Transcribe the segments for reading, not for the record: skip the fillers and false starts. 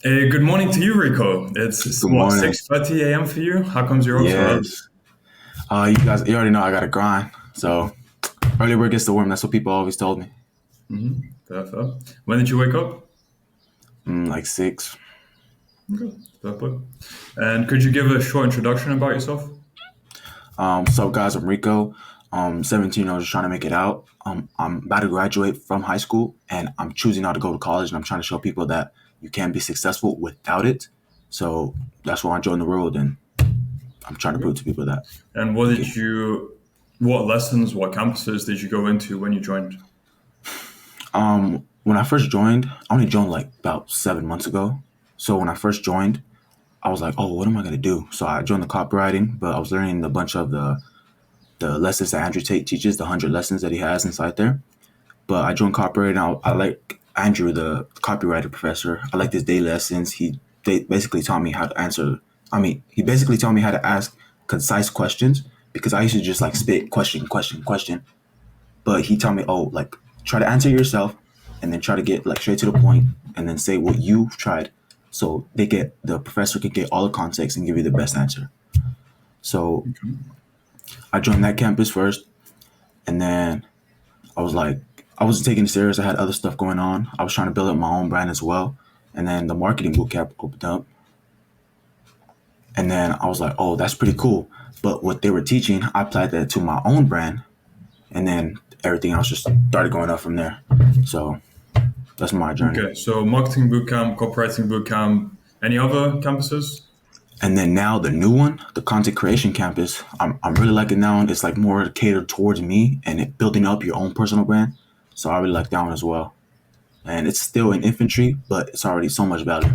Hey, good morning to you, Rico. It's Good what, morning. 6:30 a.m. for you? How comes you're up so early? Yes. You already know I got to grind. So early work gets the worm. That's what people always told me. Fair, fair. When did you wake up? Like six. Okay, fair play. And could you give a short introduction about yourself? So guys, I'm Rico. 17 years old, just trying to make it out. I'm about to graduate from high school, and I'm choosing not to go to college. And I'm trying to show people that you can be successful without it. So that's why I joined the world, and I'm trying to Okay. prove to people that And you can. what lessons, what campuses did you go into when you joined? When I first joined, I only joined like about 7 months ago. So when I first joined, I was like, oh, what am I gonna do? So I joined the copywriting, but I was learning a bunch of the lessons that Andrew Tate teaches, the 100 lessons that he has inside there. But I joined copywriting. I like Andrew, the copywriter professor. I like his daily lessons. They basically taught me how to answer. He basically taught me how to ask concise questions because I used to just like spit question, question, question. But he taught me, oh, like try to answer yourself, and then try to get like straight to the point, and then say what you've tried, so the professor can get all the context and give you the best answer. So I joined that campus first, and then I was like, I wasn't taking it serious. I had other stuff going on. I was trying to build up my own brand as well. And then the marketing bootcamp opened up, and then I was like, oh, that's pretty cool. But what they were teaching, I applied that to my own brand, and then everything else just started going up from there. So that's my journey. Okay, so marketing bootcamp, copywriting bootcamp, any other campuses? And then now the new one, the content creation campus, I'm really liking that one. It's like more catered towards me and building up your own personal brand. So I really like that one as well. And it's still in infantry, but it's already so much value.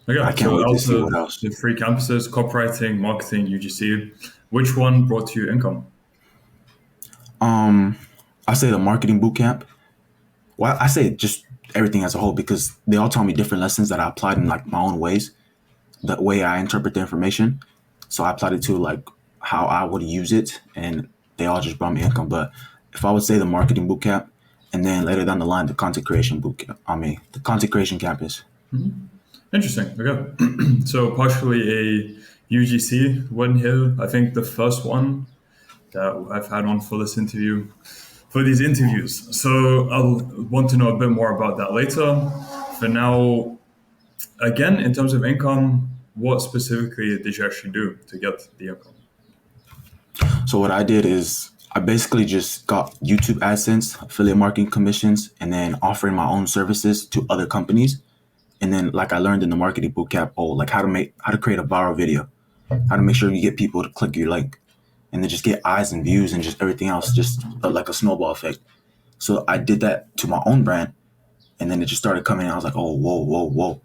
I Okay, can't so wait to out see what of else. the three campuses, copywriting, marketing, UGC, which one brought you income? I say the marketing bootcamp. Well, I say just everything as a whole because they all taught me different lessons that I applied in like my own ways, the way I interpret the information. So I applied it to like how I would use it, and they all just brought me income. But if I would say the marketing bootcamp, and then later down the line the content creation bootcamp, the content creation campus. Interesting. Okay. So partially a UGC one here. I think the first one that I've had on for this interview, for these interviews. So I'll want to know a bit more about that later. For now, again, in terms of income, what specifically did you actually do to get the income? So what I did is I basically just got YouTube AdSense, affiliate marketing commissions, and then offering my own services to other companies. And then like I learned in the marketing bootcamp, oh, like how to create a viral video, how to make sure you get people to click your link, and then just get eyes and views and just everything else, just like a snowball effect. So I did that to my own brand, and then it just started coming in. I was like, oh, whoa, whoa, whoa.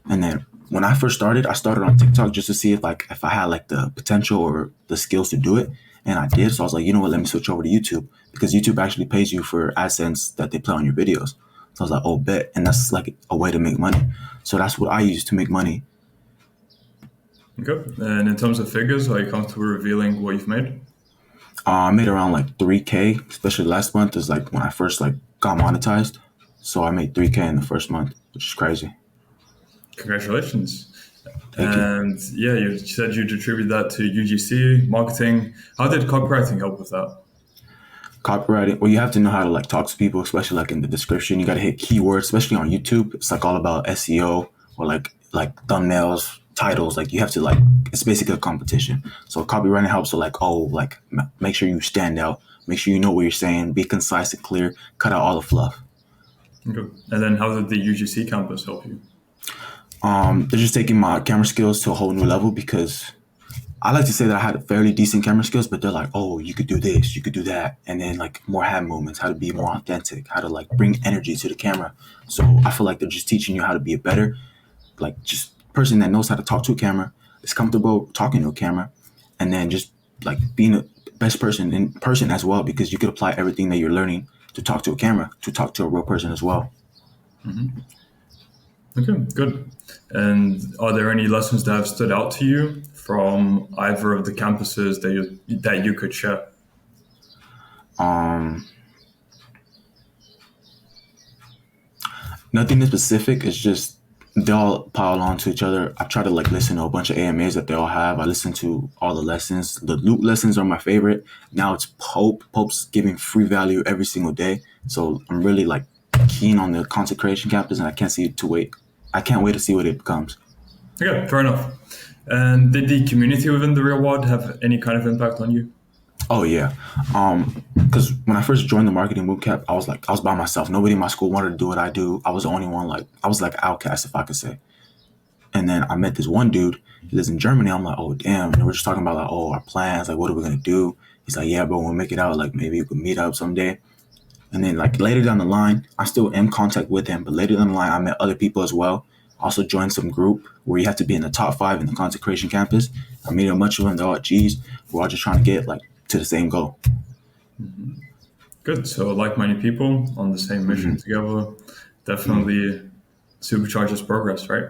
And then when I started on TikTok just to see if I had like the potential or the skills to do it. And I did. So I was like, you know what, let me switch over to YouTube because YouTube actually pays you for AdSense that they play on your videos. So I was like, oh, bet. And that's like a way to make money. So that's what I use to make money. Okay. And in terms of figures, are you comfortable revealing what you've made? I made around like 3K, especially last month is like when I first like got monetized. So I made 3K in the first month, which is crazy. Congratulations. Thank you. And yeah, you said you'd attribute that to UGC marketing. How did copywriting help with that? Copywriting, well, you have to know how to like talk to people, especially like in the description. You got to hit keywords, especially on YouTube. It's like all about SEO or like thumbnails, titles. Like you have to like it's basically a competition. So copywriting helps with like make sure you stand out, make sure you know what you're saying, be concise and clear, cut out all the fluff. Okay. And then how did the UGC campus help you? They're just taking my camera skills to a whole new level because I like to say that I had fairly decent camera skills, but they're like, oh, you could do this, you could do that. And then like more hand movements, how to be more authentic, how to like bring energy to the camera. So I feel like they're just teaching you how to be a better, like just person that knows how to talk to a camera, is comfortable talking to a camera, and then just like being a best person in person as well, because you could apply everything that you're learning to talk to a camera, to talk to a real person as well. Okay, good. And are there any lessons that have stood out to you from either of the campuses that you could share? Um, Nothing in specific. It's just they all pile on to each other. I try to like listen to a bunch of AMAs that they all have. I listen to all the lessons. The loot lessons are my favorite. Now it's Pope. Pope's giving free value every single day. So I'm really like keen on the consecration campus, and I can't wait to see what it becomes. Okay, fair enough. And did the community within the real world have any kind of impact on you? Oh yeah, because when I first joined the marketing bootcamp, I was by myself. Nobody in my school wanted to do what I do. I was the only one. Like I was like outcast, if I could say. And then I met this one dude. He lives in Germany. I'm like, oh damn. And we're just talking about like, oh, our plans. Like, what are we gonna do? He's like, yeah, bro, we'll make it out. Like maybe we could meet up someday. And then like later down the line, I still am in contact with him. But later down the line, I met other people as well. Also joined some group where you have to be in the top 5 in the consecration campus. I meet a bunch of them. They're all G's. We're all just trying to get like to the same goal. Good. So like-minded people on the same mission together definitely supercharges progress, right?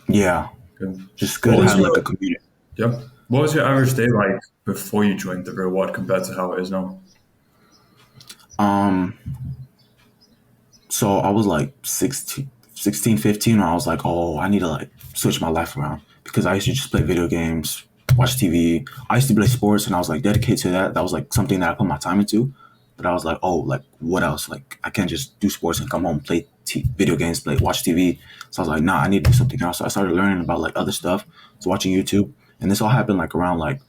Yeah, Good. just What good was having like your a community. yeah? What was your average day like before you joined the real world compared to how it is now? Um, so I was like 16, 15, where I was like, oh, I need to like switch my life around because I used to just play video games, watch TV. I used to play sports and I was like dedicated to that. That was like something that I put my time into. But I was like, oh, like what else? Like I can't just do sports and come home, play video games, watch TV. So I was like, nah, I need to do something else. So I started learning about like other stuff. So watching YouTube. And this all happened like around like,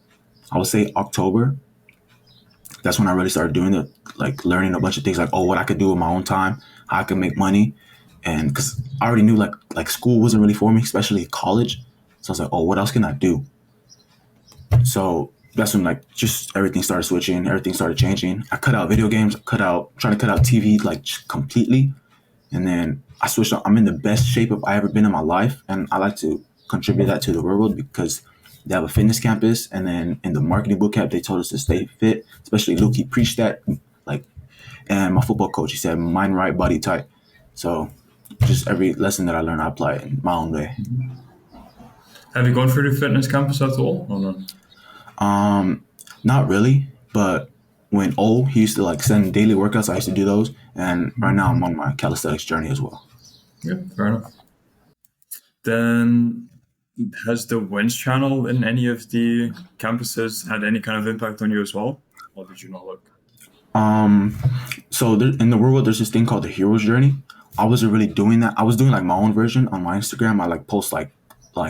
I would say October. That's when I really started doing it, like learning a bunch of things, like oh, what I could do with my own time, how I could make money, and because I already knew like school wasn't really for me, especially college. So I was like, oh, what else can I do? So that's when like just everything started switching, everything started changing. I cut out video games, trying to cut out TV like just completely, and then I switched. I'm in the best shape I ever been in my life, and I like to contribute that to the world because they have a fitness campus, and then in the marketing bootcamp they told us to stay fit. Especially Luke, he preached that like, and my football coach he said mind right, body tight. So just every lesson that I learned, I apply it in my own way. Have you gone through the fitness campus at all or not? Not really, but when he used to like send daily workouts, I used to do those, and right now I'm on my calisthenics journey as well. Yeah, fair enough. Then has the Wins channel in any of the campuses had any kind of impact on you as well? Or did you not look? So in the real world, there's this thing called the hero's journey. I wasn't really doing that. I was doing like my own version on my Instagram. I like post like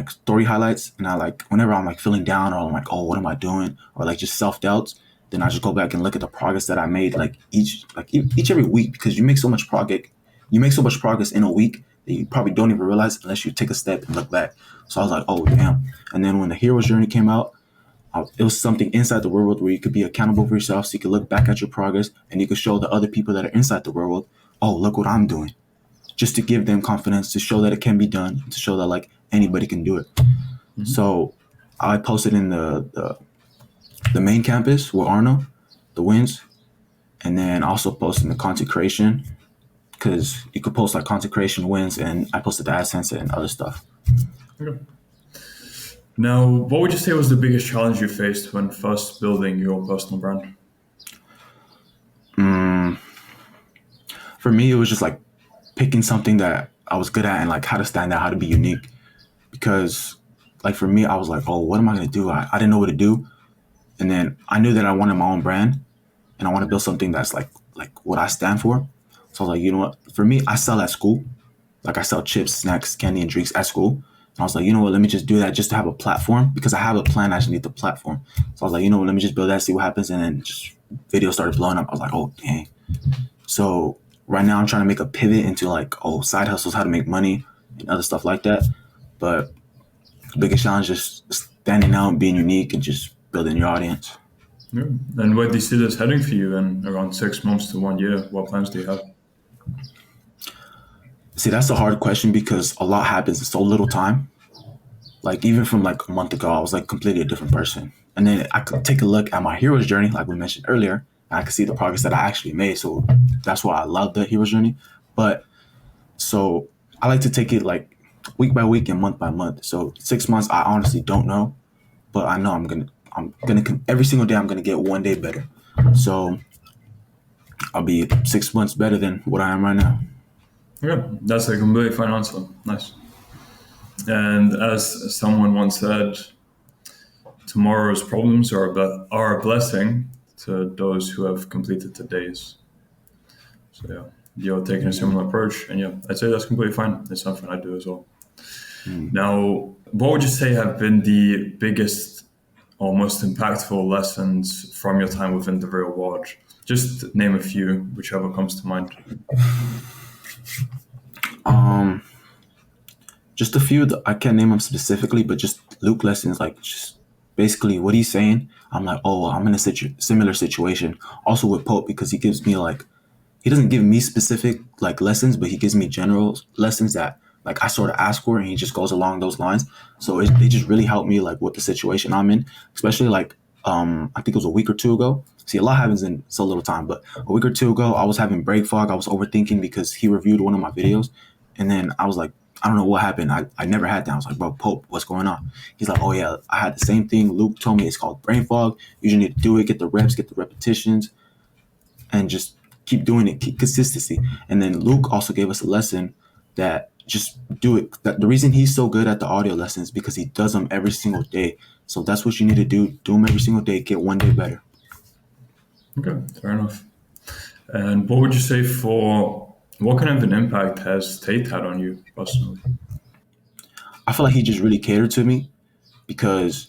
story highlights, and I like whenever I'm like feeling down or I'm like, oh, what am I doing, or like just self doubts, then I just go back and look at the progress that I made like each every week, because you make so much progress. You make so much progress in a week that you probably don't even realize unless you take a step and look back. So I was like, oh damn. And then when the hero's journey came out, it was something inside the world where you could be accountable for yourself, so you could look back at your progress and you could show the other people that are inside the world, oh, look what I'm doing, just to give them confidence, to show that it can be done, to show that like anybody can do it. So I posted in the main campus with Arno, the wins, and then also posted in the consecration, because you could post like consecration wins, and I posted the AdSense and other stuff. Okay. Now, what would you say was the biggest challenge you faced when first building your personal brand? For me, it was just like picking something that I was good at and like how to stand out, how to be unique. Because like for me, I was like, oh, what am I gonna do? I didn't know what to do. And then I knew that I wanted my own brand and I want to build something that's like what I stand for. So I was like, you know what? For me, I sell at school. Like I sell chips, snacks, candy, and drinks at school. And I was like, you know what? Let me just do that just to have a platform, because I have a plan. I just need the platform. So I was like, you know what? Let me just build that, see what happens. And then just videos started blowing up. I was like, oh, dang. So right now I'm trying to make a pivot into like, oh, side hustles, how to make money and other stuff like that. But the biggest challenge is standing out, being unique, and just building your audience. Yeah. And where do you see this heading for you in around 6 months to 1 year? What plans do you have? See, that's a hard question because a lot happens in so little time. Like even from like a month ago, I was like completely a different person. And then I could take a look at my hero's journey, like we mentioned earlier, and I could see the progress that I actually made. So that's why I love the hero's journey. But so I like to take it like week by week and month by month. So 6 months, I honestly don't know, but I know every single day I'm gonna get one day better. So I'll be 6 months better than what I am right now. Yeah, that's a completely fine answer. Nice. And as someone once said, tomorrow's problems are a blessing to those who have completed today's. So yeah, you're taking a similar approach, and yeah, I'd say that's completely fine. It's something I do as well. Mm. Now, what would you say have been the biggest or most impactful lessons from your time within the real world? Just name a few, whichever comes to mind. Um, just a few that I can't name them specifically, but just Luke lessons, like just basically what he's saying. I'm like, oh, I'm in a similar situation. Also with Pope because he gives me like he doesn't give me specific like lessons, but he gives me general lessons that like I sort of ask for, and he just goes along those lines. So they just really help me like with the situation I'm in, especially like I think it was a week or two ago. See, a lot happens in so little time, but a week or two ago, I was having brain fog. I was overthinking because he reviewed one of my videos, and then I was like, I don't know what happened. I never had that. I was like, bro, Pope, what's going on? He's like, oh yeah, I had the same thing. Luke told me it's called brain fog. You just need to do it, get the reps, get the repetitions, and just keep doing it, keep consistency. And then Luke also gave us a lesson that just do it. That the reason he's so good at the audio lessons is because he does them every single day. So that's what you need to do. Do them every single day. Get one day better. Okay, fair enough. And what would you say for what kind of an impact has Tate had on you personally? I feel like he just really catered to me because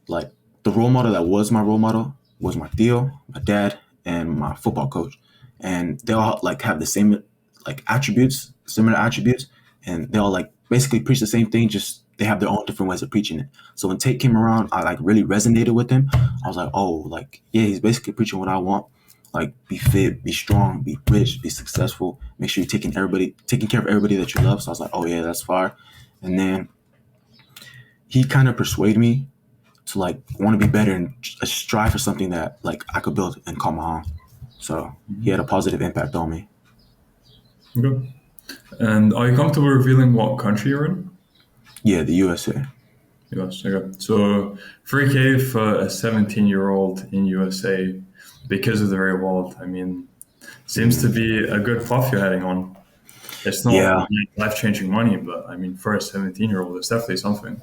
like the role model that was my role model was my Theo, my dad, and my football coach. And they all like have the same like attributes, similar attributes, and they all like basically preach the same thing, just they have their own different ways of preaching it. So when Tate came around, I like really resonated with him. I was like, oh, like yeah, he's basically preaching what I want. Like be fit, be strong, be rich, be successful. Make sure you're taking care of everybody that you love. So I was like, oh yeah, that's fire. And then he kind of persuaded me to like want to be better and strive for something that like I could build and call my own. So he had a positive impact on me. Okay. And are you comfortable revealing what country you're in? Yeah, the USA. Yes, okay. So 3K for a 17-year-old in USA because of the real world, I mean, seems to be a good path you're heading on. It's not Yeah, life-changing money, but I mean, for a 17-year-old, it's definitely something. yeah.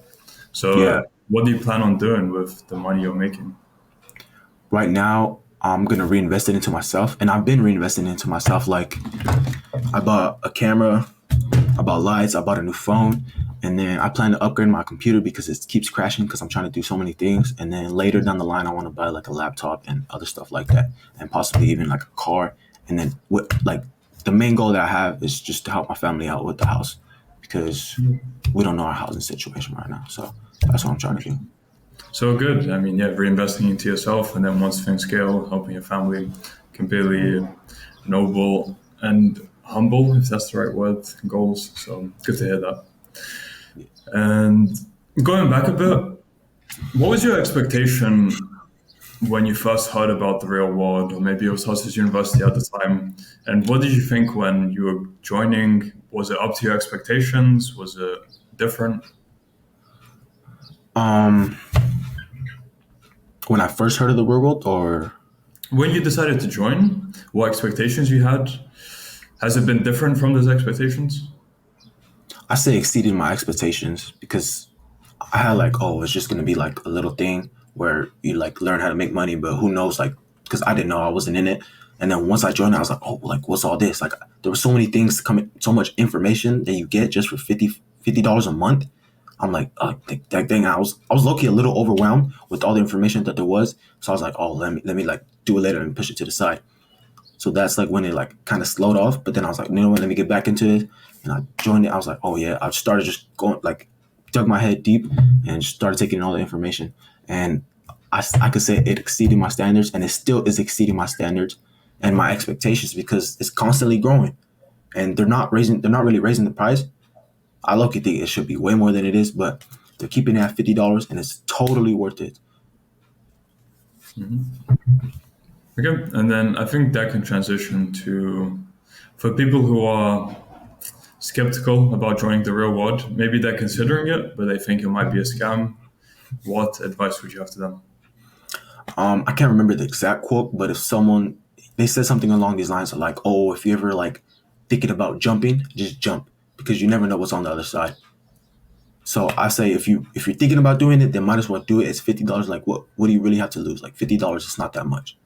So what do you plan on doing with the money you're making? Right now, I'm gonna reinvest it into myself, and I've been reinvesting into myself. Like I bought a camera, I bought lights, I bought a new phone, and then I plan to upgrade my computer because it keeps crashing because I'm trying to do so many things. And then later down the line, I want to buy like a laptop and other stuff like that, and possibly even like a car. And then what like the main goal that I have is just to help my family out with the house because we don't know our housing situation right now. So that's what I'm trying to do. So good. I mean, yeah, reinvesting into yourself, and then once things scale, helping your family, completely noble and humble, if that's the right word, goals. So good to hear that. And going back a bit, what was your expectation when you first heard about the real world, or maybe it was Hustlers University at the time? And what did you think when you were joining? Was it up to your expectations? Was it different? Um, when I first heard of the real world, or When you decided to join, what expectations you had? Has it been different from those expectations? I say exceeded my expectations because I had like, oh, it's just gonna be like a little thing where you like learn how to make money, but who knows, like, because I didn't know I wasn't in it. And then once I joined, I was like, oh, like what's all this? Like there were so many things coming, so much information that you get just for $50 a month. I'm like, that thing. I was low key a little overwhelmed with all the information that there was. So I was like, oh, let me like do it later and push it to the side. So that's like when it like kind of slowed off. But then I was like, you know what, let me get back into it. And I joined it. I was like, oh yeah. I started just going like dug my head deep and started taking in all the information. And I could say it exceeded my standards, and it still is exceeding my standards and my expectations because it's constantly growing. And they're not really raising the price. I low key think it should be way more than it is, but they're keeping it at $50 and it's totally worth it. Okay, and then I think that can transition to for people who are skeptical about joining the real world, maybe they're considering it, but they think it might be a scam. What advice would you have to them? I can't remember the exact quote, but if someone they said something along these lines of like, "Oh, if you ever like thinking about jumping, just jump because you never know what's on the other side." So I say if you're thinking about doing it, then might as well do it. It's $50. Like what do you really have to lose? Like $50 is not that much,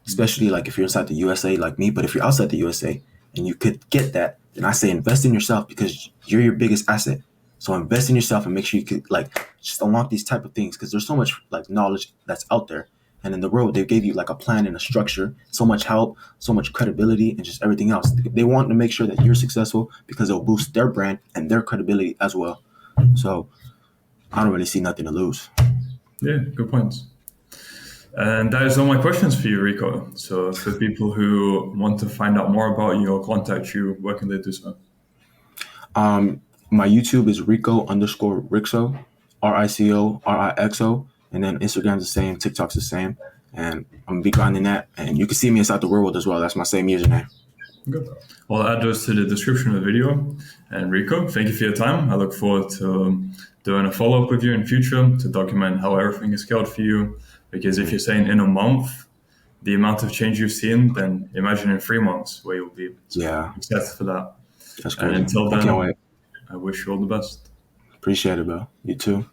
especially like if you're inside the USA like me. But if you're outside the USA and you could get that, then I say invest in yourself because you're your biggest asset. So invest in yourself and make sure you could like just unlock these type of things because there's so much like knowledge that's out there. And in the world, they gave you like a plan and a structure, so much help, so much credibility, and just everything else. They want to make sure that you're successful because it'll boost their brand and their credibility as well. So I don't really see nothing to lose. Yeah, good points. And that is all my questions for you, Rico. So for people who want to find out more about you or contact you, where can they do so? My YouTube is Rico_Rixo, RICO RIXO, and then Instagram's the same, TikTok's the same, and I'm gonna be grinding that. And you can see me inside the world as well. That's my same username. Good. Well, I'll add those to the description of the video. And Rico, thank you for your time. I look forward to doing a follow-up with you in future to document how everything is scaled for you. Because if you're saying in a month, the amount of change you've seen, then imagine in 3 months where you'll be. So Yeah, I'm excited for that. that's And great. until I can't then, wait. I wish you all the best. Appreciate it, bro. You too.